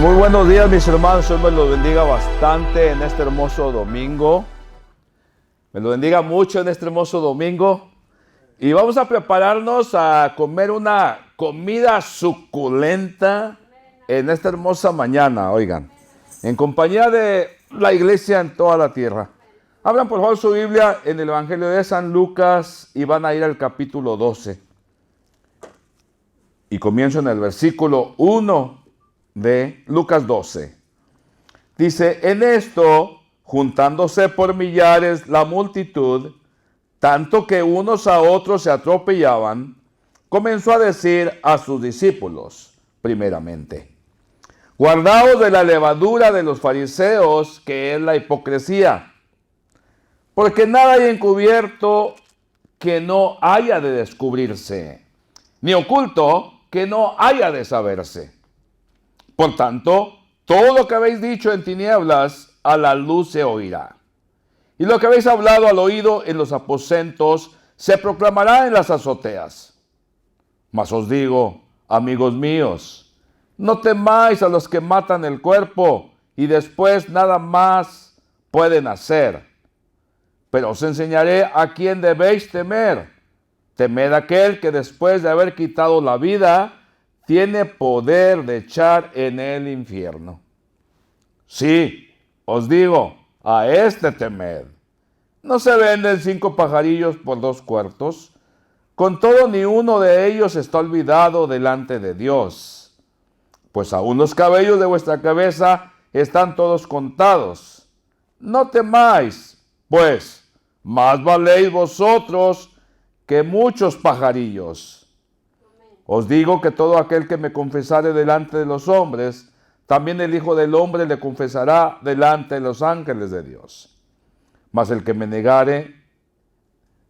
Pues muy buenos días, mis hermanos. Dios me los bendiga bastante en este hermoso domingo. Me lo bendiga mucho en este hermoso domingo. Y vamos a prepararnos a comer una comida suculenta en esta hermosa mañana, oigan. En compañía de la iglesia en toda la tierra. Abran por favor su Biblia en el Evangelio de San Lucas y van a ir al capítulo 12. Y comienzo en el versículo 1 de Lucas 12. Dice: en esto, juntándose por millares la multitud, tanto que unos a otros se atropellaban, comenzó a decir a sus discípulos, primeramente: guardaos de la levadura de los fariseos, que es la hipocresía, porque nada hay encubierto que no haya de descubrirse, ni oculto que no haya de saberse. Por tanto, todo lo que habéis dicho en tinieblas, a la luz se oirá. Y lo que habéis hablado al oído en los aposentos, se proclamará en las azoteas. Mas os digo, amigos míos, no temáis a los que matan el cuerpo, y después nada más pueden hacer. Pero os enseñaré a quién debéis temer. Temed a aquel que después de haber quitado la vida, tiene poder de echar en el infierno. Sí, os digo, a este temed. ¿No se venden 5 pajarillos por 2 cuartos? Con todo, ni uno de ellos está olvidado delante de Dios. Pues aún los cabellos de vuestra cabeza están todos contados. No temáis, pues, más valéis vosotros que muchos pajarillos. Os digo que todo aquel que me confesare delante de los hombres, también el Hijo del Hombre le confesará delante de los ángeles de Dios. Mas el que me negare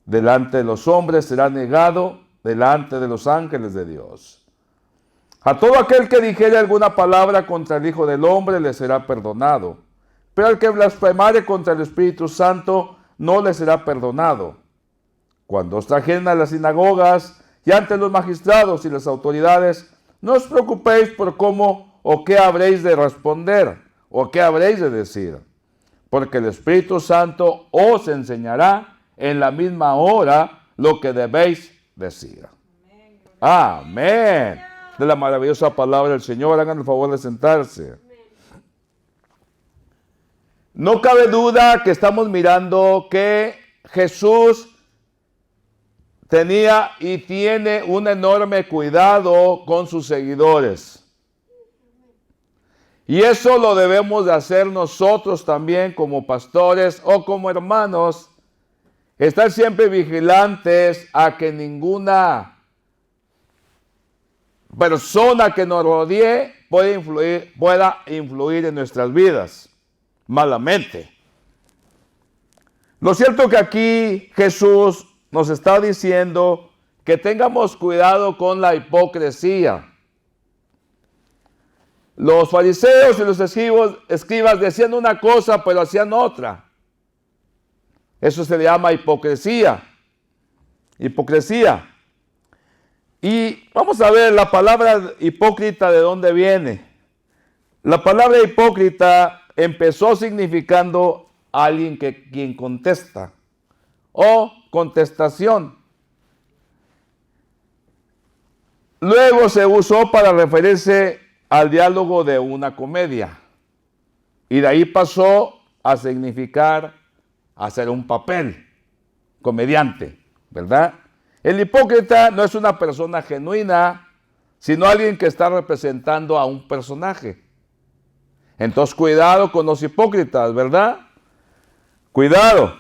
delante de los hombres será negado delante de los ángeles de Dios. A todo aquel que dijere alguna palabra contra el Hijo del Hombre le será perdonado, pero al que blasfemare contra el Espíritu Santo no le será perdonado. Cuando os trajeren a las sinagogas y ante los magistrados y las autoridades, no os preocupéis por cómo o qué habréis de responder o qué habréis de decir, porque el Espíritu Santo os enseñará en la misma hora lo que debéis decir. Amén. De la maravillosa palabra del Señor, hagan el favor de sentarse. No cabe duda que estamos mirando que Jesús tenía y tiene un enorme cuidado con sus seguidores. Y eso lo debemos de hacer nosotros también como pastores o como hermanos. Estar siempre vigilantes a que ninguna persona que nos rodee pueda influir en nuestras vidas malamente. Lo cierto que aquí Jesús nos está diciendo que tengamos cuidado con la hipocresía. Los fariseos y los escribas decían una cosa, pero hacían otra. Eso se le llama hipocresía. Hipocresía. Y vamos a ver la palabra hipócrita de dónde viene. La palabra hipócrita empezó significando alguien quien contesta o contestación. Luego se usó para referirse al diálogo de una comedia. Y de ahí pasó a significar hacer un papel, comediante, ¿verdad? El hipócrita no es una persona genuina, sino alguien que está representando a un personaje. Entonces, cuidado con los hipócritas, ¿verdad? Cuidado.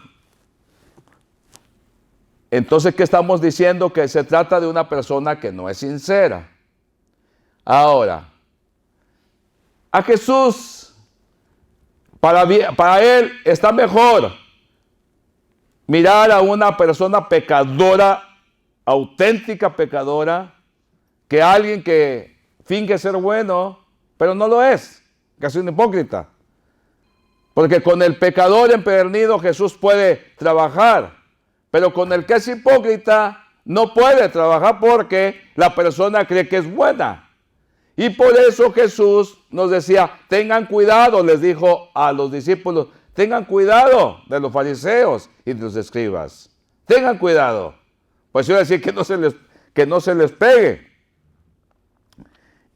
Entonces, ¿qué estamos diciendo? Que se trata de una persona que no es sincera. Ahora, a Jesús, para él está mejor mirar a una persona pecadora, auténtica pecadora, que alguien que finge ser bueno, pero no lo es, que es un hipócrita. Porque con el pecador empedernido Jesús puede trabajar, pero con el que es hipócrita no puede trabajar porque la persona cree que es buena. Y por eso Jesús nos decía, tengan cuidado, les dijo a los discípulos, tengan cuidado de los fariseos y de los escribas. Tengan cuidado. Pues yo decir que no se les pegue.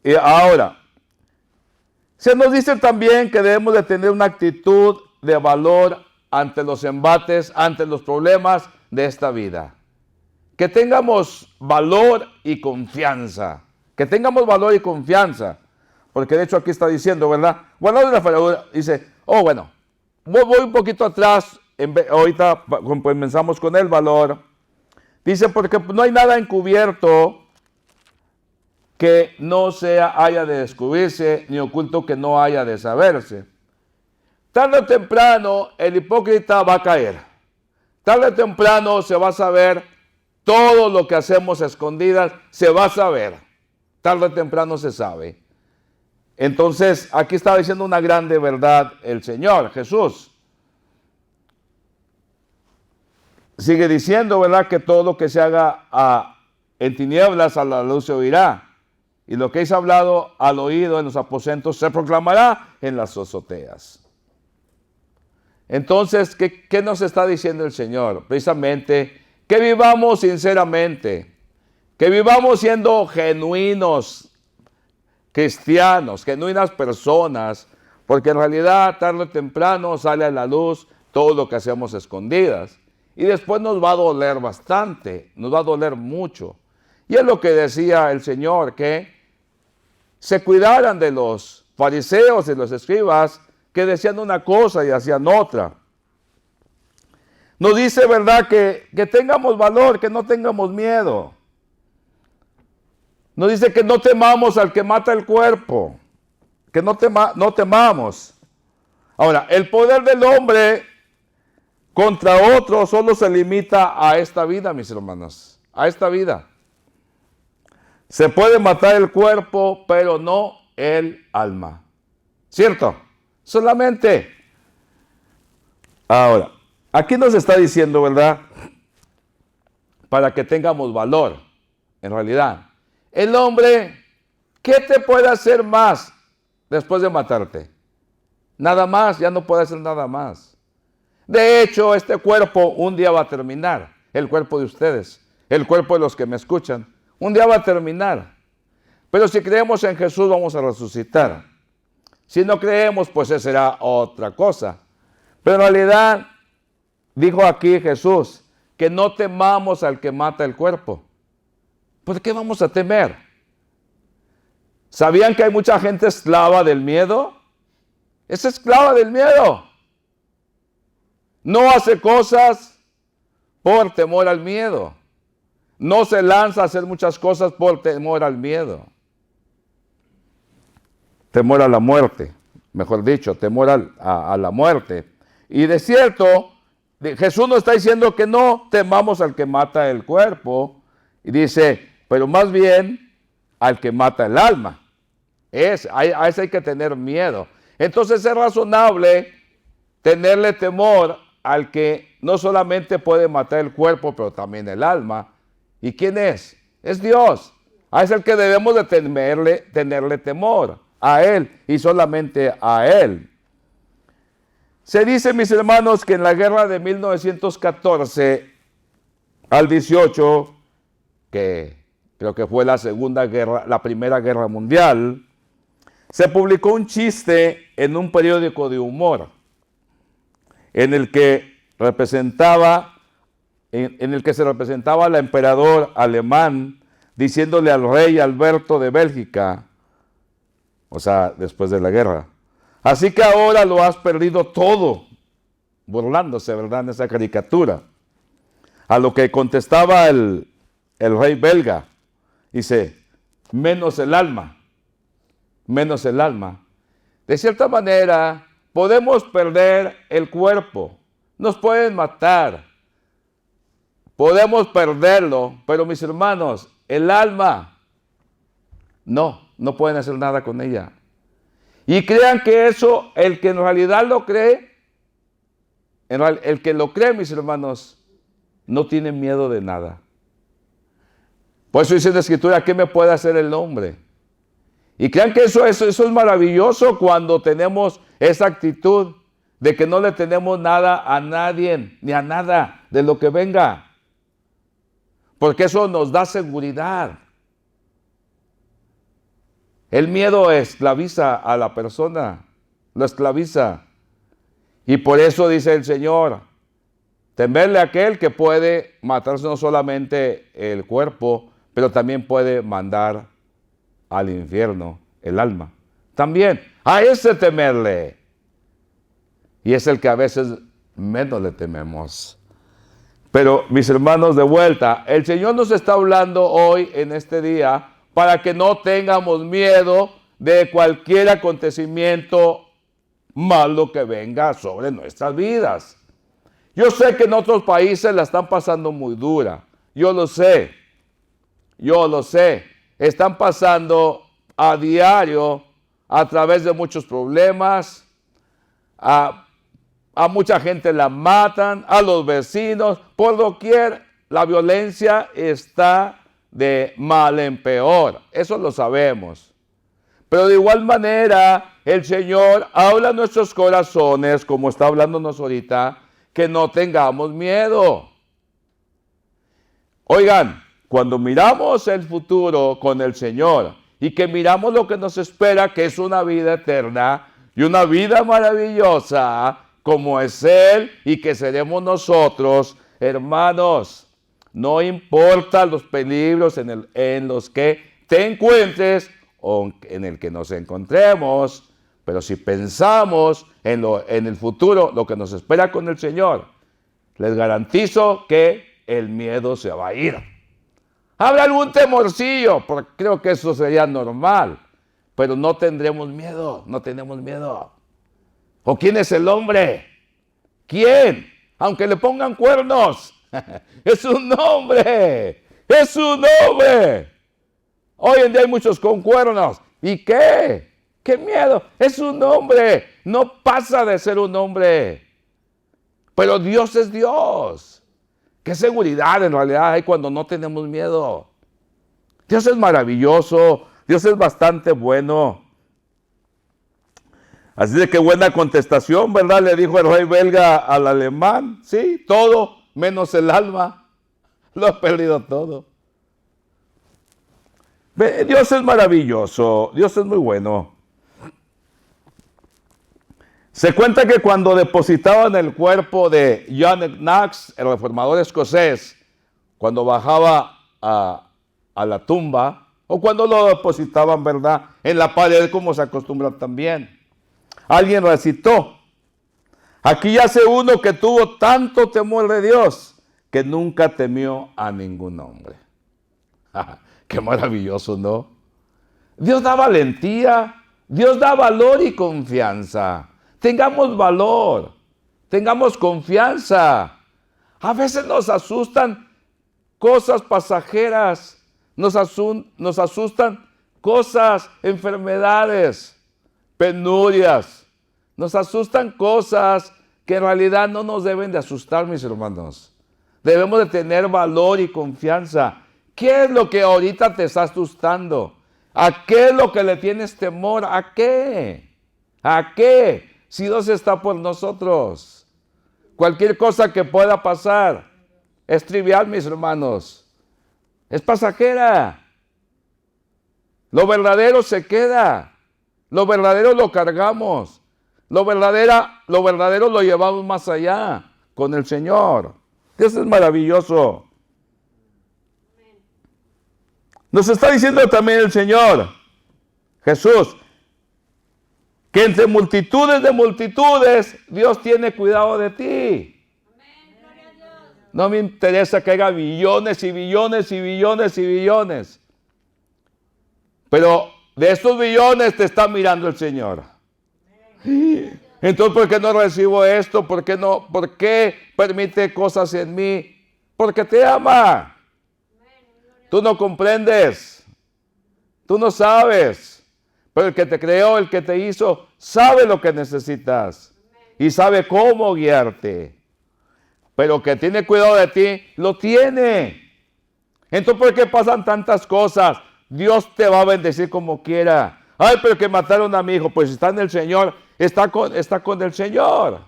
Y ahora, se nos dice también que debemos de tener una actitud de valor ante los embates, ante los problemas de esta vida. Que tengamos valor y confianza. Que tengamos valor y confianza. Porque de hecho aquí está diciendo, ¿verdad? Bueno, de la figura dice, bueno, voy un poquito atrás, ahorita comenzamos con el valor. Dice, porque no hay nada encubierto que no haya de descubrirse, ni oculto que no haya de saberse. Tarde o temprano el hipócrita va a caer. Tarde o temprano se va a saber todo lo que hacemos a escondidas, se va a saber. Tarde o temprano se sabe. Entonces, aquí está diciendo una grande verdad el Señor, Jesús. Sigue diciendo, ¿verdad?, que todo lo que se haga en tinieblas a la luz se oirá. Y lo que es hablado al oído en los aposentos se proclamará en las azoteas. Entonces, ¿qué nos está diciendo el Señor? Precisamente, que vivamos sinceramente, que vivamos siendo genuinos cristianos, genuinas personas, porque en realidad tarde o temprano sale a la luz todo lo que hacemos escondidas. Y después nos va a doler bastante, nos va a doler mucho. Y es lo que decía el Señor, que se cuidaran de los fariseos y los escribas que decían una cosa y hacían otra. Nos dice, ¿verdad?, que tengamos valor, que no tengamos miedo. Nos dice que no temamos al que mata el cuerpo, que no temamos. Ahora, el poder del hombre contra otro solo se limita a esta vida, mis hermanos, a esta vida. Se puede matar el cuerpo, pero no el alma. ¿Cierto? Solamente. Ahora, aquí nos está diciendo, ¿verdad?, para que tengamos valor, en realidad. El hombre, ¿qué te puede hacer más después de matarte? Nada más, ya no puede hacer nada más. De hecho, este cuerpo un día va a terminar, el cuerpo de ustedes, el cuerpo de los que me escuchan, un día va a terminar. Pero si creemos en Jesús, vamos a resucitar. Si no creemos, pues esa será otra cosa. Pero en realidad, dijo aquí Jesús, que no temamos al que mata el cuerpo. ¿Por qué vamos a temer? ¿Sabían que hay mucha gente esclava del miedo? Es esclava del miedo. No hace cosas por temor al miedo. No se lanza a hacer muchas cosas por temor al miedo. Temor a la muerte, mejor dicho, temor a la muerte. Y de cierto, Jesús nos está diciendo que no temamos al que mata el cuerpo. Y dice, pero más bien al que mata el alma. A ese hay que tener miedo. Entonces es razonable tenerle temor al que no solamente puede matar el cuerpo, pero también el alma. ¿Y quién es? Es Dios. A ese es el que debemos de tenerle temor. A Él y solamente a Él. Se dice, mis hermanos, que en la guerra de 1914 al 18, que creo que fue la Primera Guerra Mundial, se publicó un chiste en un periódico de humor, en el que se representaba al emperador alemán diciéndole al rey Alberto de Bélgica, o sea, después de la guerra, así que ahora lo has perdido todo, burlándose, ¿verdad?, en esa caricatura. A lo que contestaba el rey belga, dice, menos el alma, menos el alma. De cierta manera, podemos perder el cuerpo, nos pueden matar, podemos perderlo, pero mis hermanos, el alma, no pueden hacer nada con ella. Y crean que eso, el que en realidad lo cree, el que lo cree, mis hermanos, no tiene miedo de nada. Por eso dice la Escritura, ¿qué me puede hacer el hombre? Y crean que eso es maravilloso cuando tenemos esa actitud de que no le tenemos nada a nadie, ni a nada de lo que venga. Porque eso nos da seguridad. El miedo esclaviza a la persona, lo esclaviza. Y por eso dice el Señor, temerle a aquel que puede matarse no solamente el cuerpo, pero también puede mandar al infierno el alma. También a ese temerle. Y es el que a veces menos le tememos. Pero mis hermanos, de vuelta, el Señor nos está hablando hoy en este día para que no tengamos miedo de cualquier acontecimiento malo que venga sobre nuestras vidas. Yo sé que en otros países la están pasando muy dura. Yo lo sé. Están pasando a diario a través de muchos problemas. A mucha gente la matan, a los vecinos. Por doquier la violencia está de mal en peor. Eso lo sabemos. Pero de igual manera, el Señor habla a nuestros corazones, como está hablándonos ahorita, que no tengamos miedo. Oigan, cuando miramos el futuro con el Señor y que miramos lo que nos espera, que es una vida eterna y una vida maravillosa, como es Él y que seremos nosotros, hermanos, no importa los peligros en los que te encuentres o en el que nos encontremos, pero si pensamos en el futuro, lo que nos espera con el Señor, les garantizo que el miedo se va a ir. Habrá algún temorcillo, porque creo que eso sería normal, pero no tendremos miedo, no tenemos miedo. ¿O quién es el hombre? ¿Quién? Aunque le pongan cuernos. Es un hombre. Es un hombre. Hoy en día hay muchos con cuernos. ¿Y qué? ¡Qué miedo! Es un hombre. No pasa de ser un hombre. Pero Dios es Dios. ¿Qué seguridad en realidad hay cuando no tenemos miedo? Dios es maravilloso. Dios es bastante bueno. Así de que buena contestación, ¿verdad? Le dijo el rey belga al alemán. Sí, todo menos el alma. Lo ha perdido todo. Dios es maravilloso. Dios es muy bueno. Se cuenta que cuando depositaban el cuerpo de John Knox, el reformador escocés, cuando bajaba a la tumba, o cuando lo depositaban, ¿verdad?, en la pared, como se acostumbra también, alguien recitó: aquí yace uno que tuvo tanto temor de Dios que nunca temió a ningún hombre. Qué maravilloso, ¿no? Dios da valentía, Dios da valor y confianza. Tengamos valor, tengamos confianza. A veces nos asustan cosas pasajeras, nos asustan cosas, enfermedades, penurias. Nos asustan cosas que en realidad no nos deben de asustar, mis hermanos. Debemos de tener valor y confianza. ¿Qué es lo que ahorita te está asustando? ¿A qué es lo que le tienes temor? ¿A qué? ¿A qué? Si Dios está por nosotros. Cualquier cosa que pueda pasar es trivial, mis hermanos. Es pasajera. Lo verdadero se queda. Lo verdadero lo cargamos. Lo verdadero lo llevamos más allá con el Señor. Dios es maravilloso. Nos está diciendo también el Señor, Jesús, que entre multitudes de multitudes, Dios tiene cuidado de ti. No me interesa que haya billones y billones y billones y billones. Pero de estos billones te está mirando el Señor. Entonces, ¿por qué no recibo esto? ¿Por qué no? ¿Por qué permite cosas en mí? Porque te ama. Tú no comprendes. Tú no sabes. Pero el que te creó, el que te hizo, sabe lo que necesitas. Y sabe cómo guiarte. Pero que tiene cuidado de ti, lo tiene. Entonces, ¿por qué pasan tantas cosas? Dios te va a bendecir como quiera. Ay, pero que mataron a mi hijo. Pues está en el Señor, está con el Señor.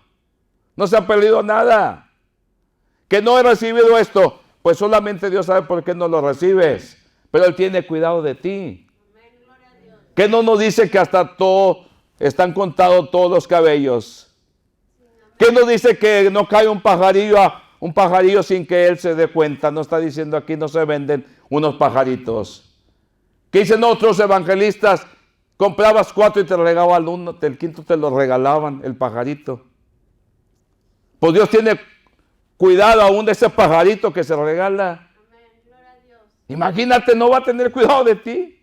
No se ha perdido nada. Que no he recibido esto, pues solamente Dios sabe por qué no lo recibes. Pero Él tiene cuidado de ti. Que no nos dice que hasta todo, están contados todos los cabellos. Que nos dice que no cae un pajarillo sin que Él se dé cuenta. No está diciendo aquí no se venden unos pajaritos. Que dicen otros evangelistas, comprabas 4 y te regalaban uno, el quinto te lo regalaban, el pajarito. Pues Dios tiene cuidado aún de ese pajarito que se regala. Amén. Gloria a Dios. Imagínate, no va a tener cuidado de ti.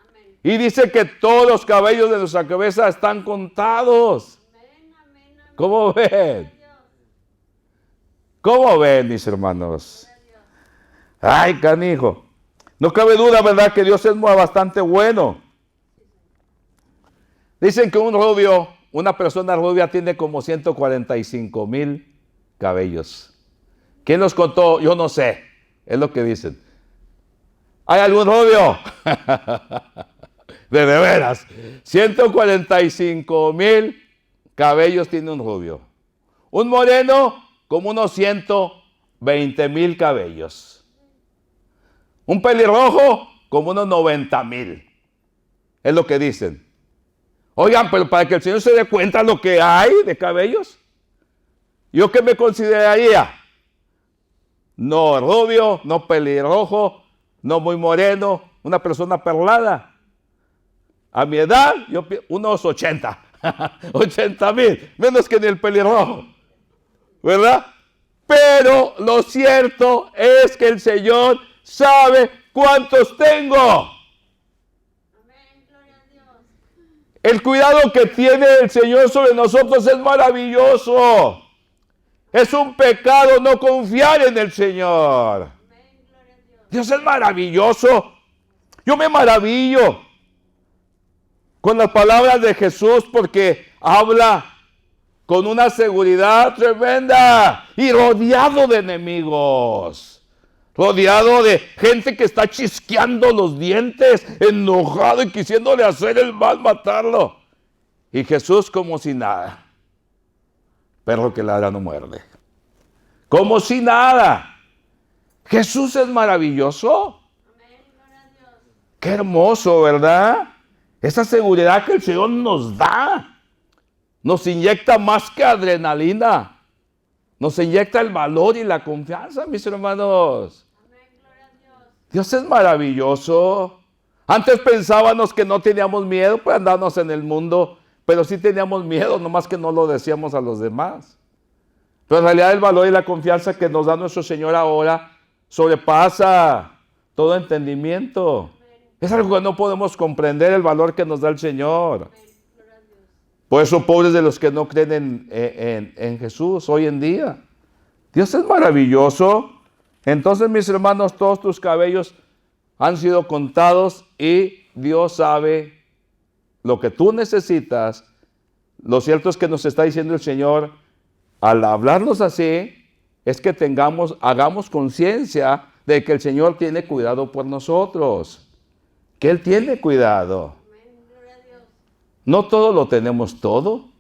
Amén. Y dice que todos los cabellos de nuestra cabeza están contados. Amén, amén, amén. ¿Cómo ven? Gloria a Dios. ¿Cómo ven, mis hermanos? Ay, canijo. No cabe duda, ¿verdad?, que Dios es bastante bueno. Dicen que una persona rubia tiene como 145,000 cabellos. ¿Quién los contó? Yo no sé. Es lo que dicen. ¿Hay algún rubio? De veras. 145,000 cabellos tiene un rubio. Un moreno, como unos 120,000 cabellos. Un pelirrojo, como unos 90,000. Es lo que dicen. Oigan, pero para que el Señor se dé cuenta lo que hay de cabellos, ¿yo qué me consideraría? No rubio, no pelirrojo, no muy moreno, una persona perlada. A mi edad, unos 80. 80,000, menos que ni el pelirrojo, ¿verdad? Pero lo cierto es que el Señor sabe cuántos tengo. Amén, gloria a Dios. El cuidado que tiene el Señor sobre nosotros es maravilloso. Es un pecado no confiar en el Señor. Amén, gloria a Dios. Dios es maravilloso. Yo me maravillo con las palabras de Jesús porque habla con una seguridad tremenda y rodeado de enemigos. Rodeado de gente que está chisqueando los dientes, enojado y quisiéndole hacer el mal, matarlo. Y Jesús como si nada. Perro que ladra no muerde. Como si nada. Jesús es maravilloso. Amén, gloria a Dios. Qué hermoso, ¿verdad? Esa seguridad que el Señor nos da. Nos inyecta más que adrenalina. Nos inyecta el valor y la confianza, mis hermanos. Amén, gloria a Dios. Dios es maravilloso. Antes pensábamos que no teníamos miedo, pues andarnos en el mundo, pero sí teníamos miedo, nomás que no lo decíamos a los demás. Pero en realidad el valor y la confianza que nos da nuestro Señor ahora sobrepasa todo entendimiento. Es algo que no podemos comprender, el valor que nos da el Señor. Amén, gloria a Dios. Por eso, pobres de los que no creen en Jesús hoy en día. Dios es maravilloso. Entonces, mis hermanos, todos tus cabellos han sido contados y Dios sabe lo que tú necesitas. Lo cierto es que nos está diciendo el Señor, al hablarnos así, es que hagamos conciencia de que el Señor tiene cuidado por nosotros. Que Él tiene cuidado. Amén, gloria a Dios. No todo lo tenemos todo.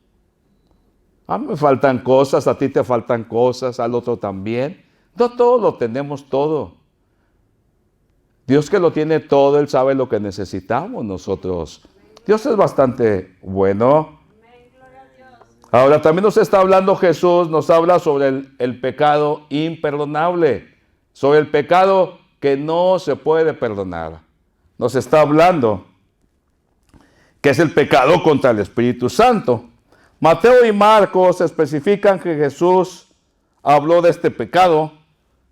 A mí me faltan cosas, a ti te faltan cosas, al otro también. No todo lo tenemos todo. Dios que lo tiene todo, Él sabe lo que necesitamos nosotros. Dios es bastante bueno. Amén, gloria a Dios. Ahora también nos está hablando Jesús, nos habla sobre el pecado imperdonable, sobre el pecado que no se puede perdonar. Nos está hablando que es el pecado contra el Espíritu Santo. Mateo y Marcos especifican que Jesús habló de este pecado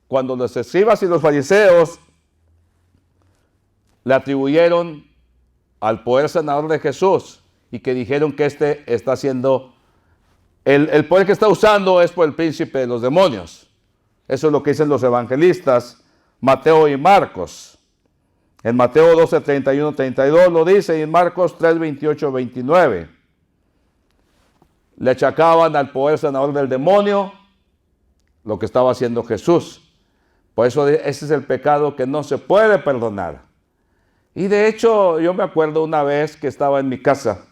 cuando los escribas y los fariseos le atribuyeron al poder sanador de Jesús y que dijeron que este está haciendo, el poder que está usando es por el príncipe de los demonios. Eso es lo que dicen los evangelistas, Mateo y Marcos. En Mateo 12, 31, 32 lo dice y en Marcos 3, 28, 29. Le achacaban al poder sanador del demonio lo que estaba haciendo Jesús. Por eso ese es el pecado que no se puede perdonar. Y de hecho, yo me acuerdo una vez que estaba en mi casa.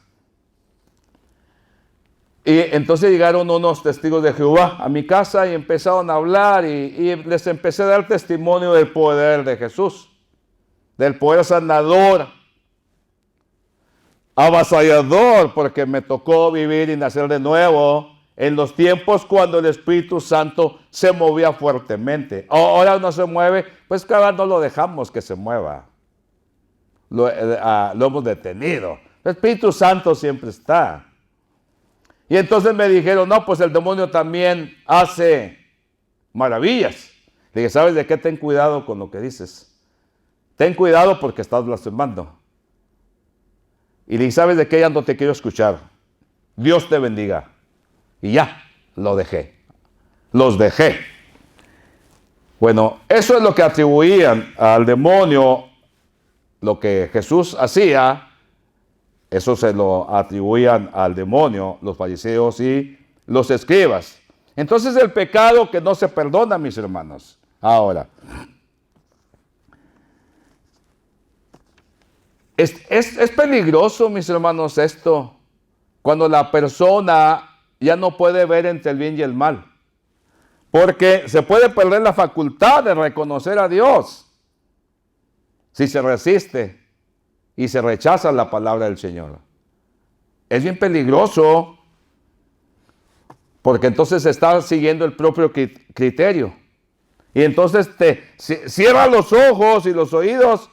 Y entonces llegaron unos testigos de Jehová a mi casa y empezaron a hablar y les empecé a dar testimonio del poder de Jesús, del poder sanador, avasallador, porque me tocó vivir y nacer de nuevo en los tiempos cuando el Espíritu Santo se movía fuertemente. Ahora no se mueve, pues cada vez no lo dejamos que se mueva. Lo hemos detenido. El Espíritu Santo siempre está. Y entonces me dijeron, no, pues el demonio también hace maravillas. Le dije, ¿sabes de qué? Ten cuidado con lo que dices. Ten cuidado porque estás blasfemando. Y le dije, ¿sabes de qué? Ya no te quiero escuchar. Dios te bendiga. Y ya, lo dejé. Los dejé. Bueno, eso es lo que atribuían al demonio, lo que Jesús hacía. Eso se lo atribuían al demonio, los fariseos y los escribas. Entonces el pecado que no se perdona, mis hermanos. Ahora, es peligroso, mis hermanos, esto, cuando la persona ya no puede ver entre el bien y el mal. Porque se puede perder la facultad de reconocer a Dios si se resiste y se rechaza la palabra del Señor. Es bien peligroso porque entonces se está siguiendo el propio criterio. Y entonces te cierra los ojos y los oídos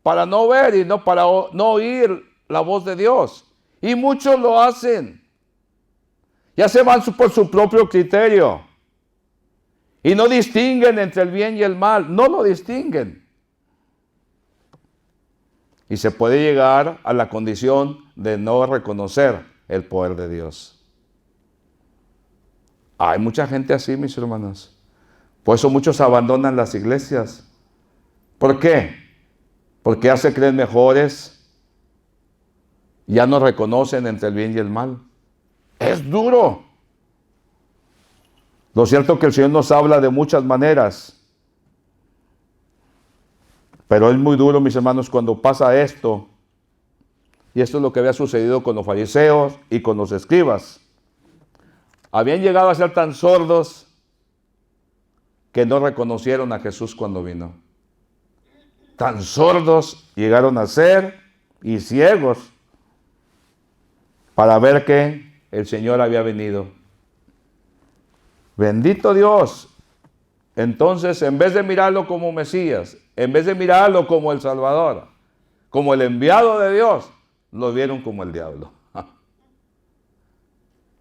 para no ver y no para no oír la voz de Dios. Y muchos lo hacen. Ya se van por su propio criterio. Y no distinguen entre el bien y el mal. No lo distinguen. Y se puede llegar a la condición de no reconocer el poder de Dios. Hay mucha gente así, mis hermanos. Por eso muchos abandonan las iglesias. ¿Por qué? Porque ya se creen mejores. Ya no reconocen entre el bien y el mal. Es duro. Lo cierto es que el Señor nos habla de muchas maneras. Pero es muy duro, mis hermanos, cuando pasa esto. Y esto es lo que había sucedido con los fariseos y con los escribas. Habían llegado a ser tan sordos que no reconocieron a Jesús cuando vino. Tan sordos llegaron a ser y ciegos para ver que el Señor había venido. Bendito Dios. Entonces, en vez de mirarlo como Mesías, en vez de mirarlo como el Salvador, como el enviado de Dios, lo vieron como el diablo.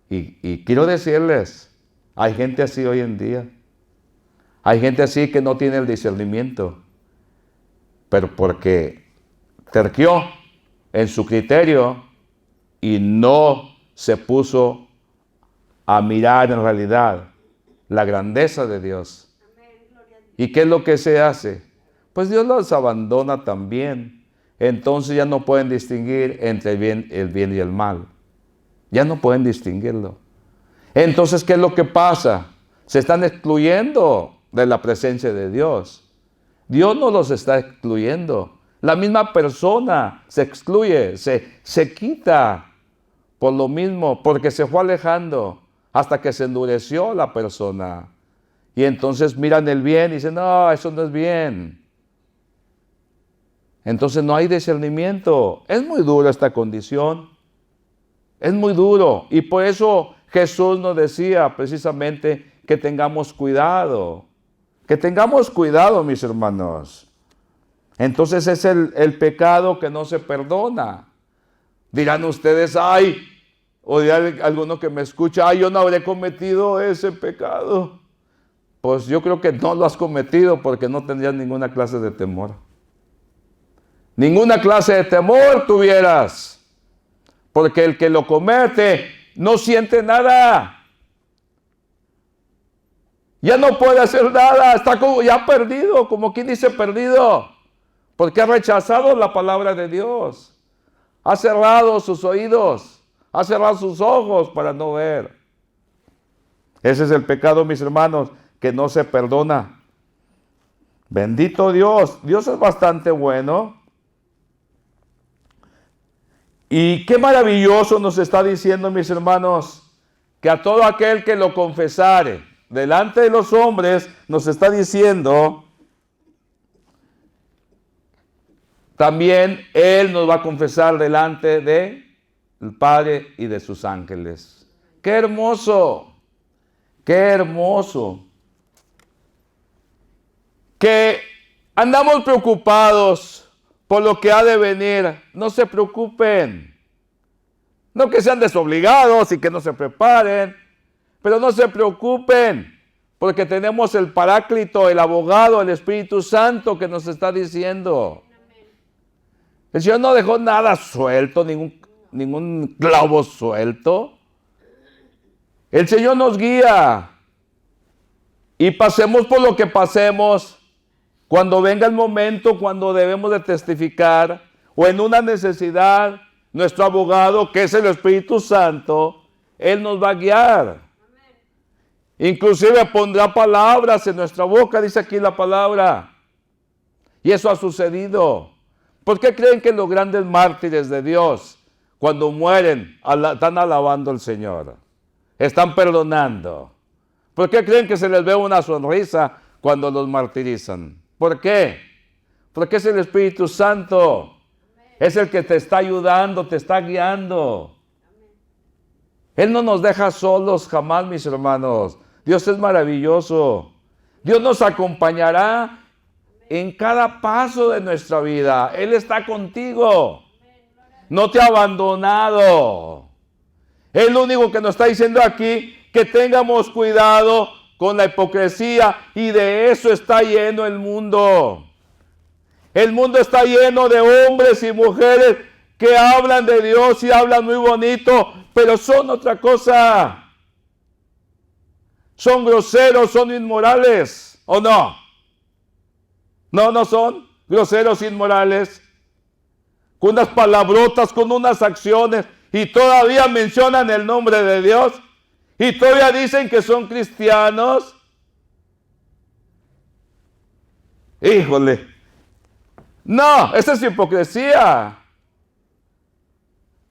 Y quiero decirles, hay gente así hoy en día. Hay gente así que no tiene el discernimiento, pero porque terqueó en su criterio y no se puso a mirar en realidad la grandeza de Dios. ¿Y qué es lo que se hace? Pues Dios los abandona también. Entonces ya no pueden distinguir entre el bien y el mal. Ya no pueden distinguirlo. Entonces, ¿qué es lo que pasa? Se están excluyendo de la presencia de Dios. Dios no los está excluyendo. La misma persona se excluye, se quita por lo mismo, porque se fue alejando hasta que se endureció la persona. Y entonces miran el bien y dicen, no, eso no es bien. Entonces no hay discernimiento. Es muy duro esta condición. Es muy duro. Y por eso Jesús nos decía precisamente que tengamos cuidado. Que tengamos cuidado, mis hermanos. Entonces es el pecado que no se perdona. Dirán ustedes, ay, o dirá alguno que me escucha, ay, yo no habré cometido ese pecado. Pues yo creo que no lo has cometido porque no tendrías ninguna clase de temor. Ninguna clase de temor tuvieras. Porque el que lo comete no siente nada. Ya no puede hacer nada. Está como ya perdido, como quien dice perdido. Porque ha rechazado la palabra de Dios. Ha cerrado sus oídos. Ha cerrado sus ojos para no ver. Ese es el pecado, mis hermanos, que no se perdona. Bendito Dios. Dios es bastante bueno. Y qué maravilloso nos está diciendo, mis hermanos, que a todo aquel que lo confesare delante de los hombres, nos está diciendo, también Él nos va a confesar delante de el Padre y de sus ángeles. ¡Qué hermoso! ¡Qué hermoso! Que andamos preocupados por lo que ha de venir. No se preocupen. No que sean desobligados y que no se preparen, pero no se preocupen, porque tenemos el Paráclito, el abogado, el Espíritu Santo que nos está diciendo. El Señor no dejó nada suelto, ningún clavo suelto. El Señor nos guía. Y pasemos por lo que pasemos, cuando venga el momento, cuando debemos de testificar, o en una necesidad, nuestro abogado, que es el Espíritu Santo, Él nos va a guiar. Inclusive pondrá palabras en nuestra boca, dice aquí la palabra. Y eso ha sucedido. ¿Por qué creen que los grandes mártires de Dios, cuando mueren, están alabando al Señor? Están perdonando. ¿Por qué creen que se les ve una sonrisa cuando los martirizan? ¿Por qué? Porque es el Espíritu Santo. Es el que te está ayudando, te está guiando. Él no nos deja solos jamás, mis hermanos. Dios es maravilloso. Dios nos acompañará en cada paso de nuestra vida. Él está contigo. No te ha abandonado. Es lo único que nos está diciendo aquí, que tengamos cuidado con la hipocresía, y de eso está lleno el mundo. El mundo está lleno de hombres y mujeres que hablan de Dios y hablan muy bonito, pero son otra cosa. Son groseros, son inmorales, ¿o no? No son groseros, inmorales. Con unas palabrotas, con unas acciones, y todavía mencionan el nombre de Dios, y todavía dicen que son cristianos. Híjole. No, esa es hipocresía.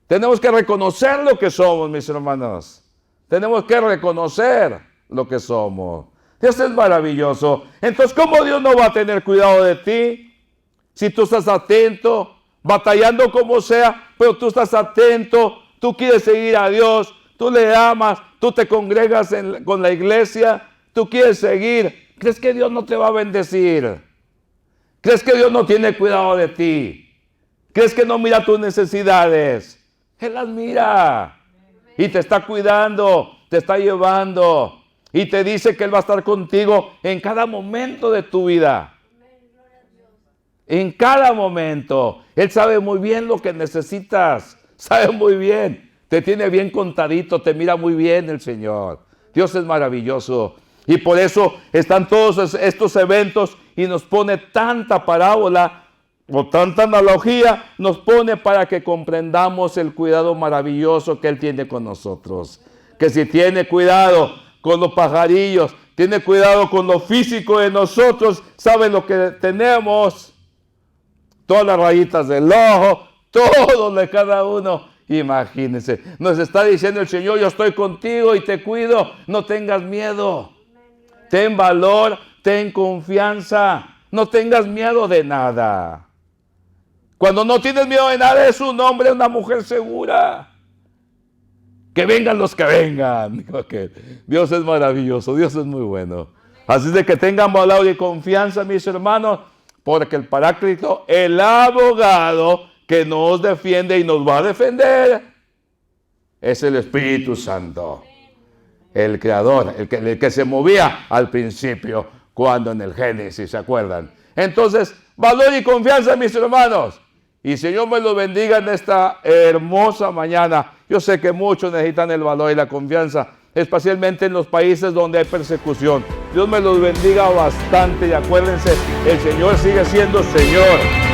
Tenemos que reconocer lo que somos, mis hermanos. Tenemos que reconocer lo que somos. Dios es maravilloso. Entonces, ¿cómo Dios no va a tener cuidado de ti? Si tú estás atento, batallando como sea, pero tú estás atento, tú quieres seguir a Dios, tú le amas, tú te congregas con la iglesia, tú quieres seguir. ¿Crees que Dios no te va a bendecir? ¿Crees que Dios no tiene cuidado de ti? ¿Crees que no mira tus necesidades? Él las mira. Y te está cuidando, te está llevando. Y te dice que Él va a estar contigo en cada momento de tu vida. En cada momento. Él sabe muy bien lo que necesitas. Sabe muy bien. Te tiene bien contadito. Te mira muy bien el Señor. Dios es maravilloso. Y por eso están todos estos eventos, y nos pone tanta parábola o tanta analogía, nos pone para que comprendamos el cuidado maravilloso que Él tiene con nosotros. Que si tiene cuidado con los pajarillos, tiene cuidado con lo físico de nosotros, sabe lo que tenemos, todas las rayitas del ojo, todo de cada uno. Imagínense, nos está diciendo el Señor: yo estoy contigo y te cuido, no tengas miedo. Ten valor, ten confianza, no tengas miedo de nada. Cuando no tienes miedo de nada, es un hombre, una mujer segura. Que vengan los que vengan. Dios es maravilloso, Dios es muy bueno. Así de que tengan valor y confianza, mis hermanos, porque el Paráclito, el abogado que nos defiende y nos va a defender, es el Espíritu Santo. El Creador, el que se movía al principio, cuando en el Génesis, ¿se acuerdan? Entonces, valor y confianza, mis hermanos. Y Señor me los bendiga en esta hermosa mañana. Yo sé que muchos necesitan el valor y la confianza, especialmente en los países donde hay persecución. Dios me los bendiga bastante, y acuérdense, el Señor sigue siendo Señor.